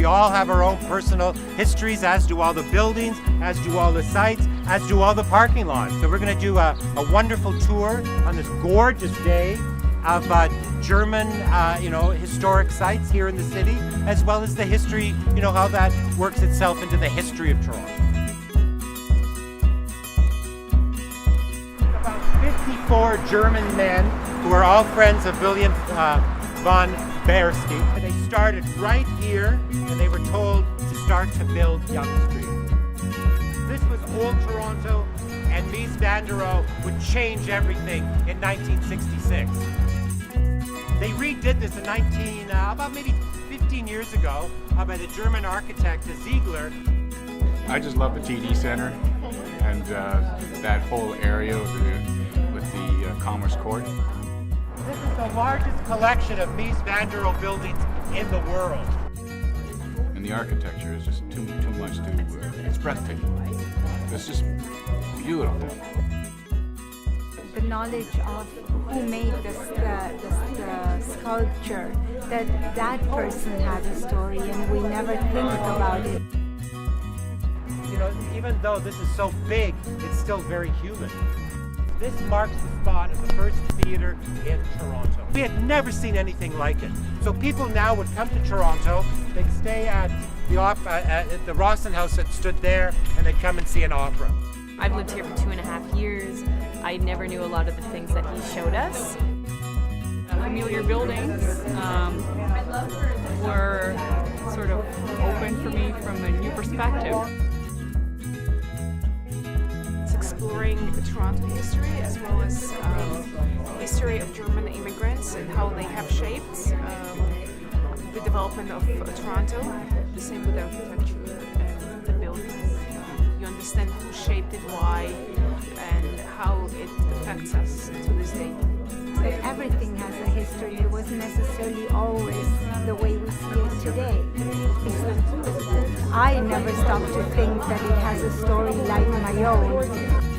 We all have our own personal histories, as do all the buildings, as do all the sites, as do all the parking lots. So we're going to do a wonderful tour on this gorgeous day of German, historic sites here in the city, as well as the history, how that works itself into the history of Toronto. About 54 German men who are all friends of William von Bersky. They started right here, and they were told to start to build Yonge Street. This was Old Toronto, and Mies van der Rohe would change everything in 1966. They redid this in about maybe 15 years ago by the German architect Ziegler. I just love the TD Center and that whole area with the Commerce Court. This is the largest collection of Mies van der Rohe buildings in the world. And the architecture is just too much to, it's breathtaking. It's just beautiful. The knowledge of who made the sculpture, that person has a story, and we never think about it. Even though this is so big, it's still very human. This marks the spot of the first theater in Toronto. We had never seen anything like it. So people now would come to Toronto, they'd stay at the Rawson House that stood there, and they'd come and see an opera. I've lived here for 2.5 years. I never knew a lot of the things that he showed us. Familiar buildings were sort of open for me from a new perspective. It's exploring Toronto history as well as history of German immigrants and how they have shaped the development of Toronto. The same with architecture and the buildings. You understand who shaped it, why, and how it affects us to this day. But everything has a history. It wasn't necessarily always the way we see it today. I never stopped to think that it has a story like my own.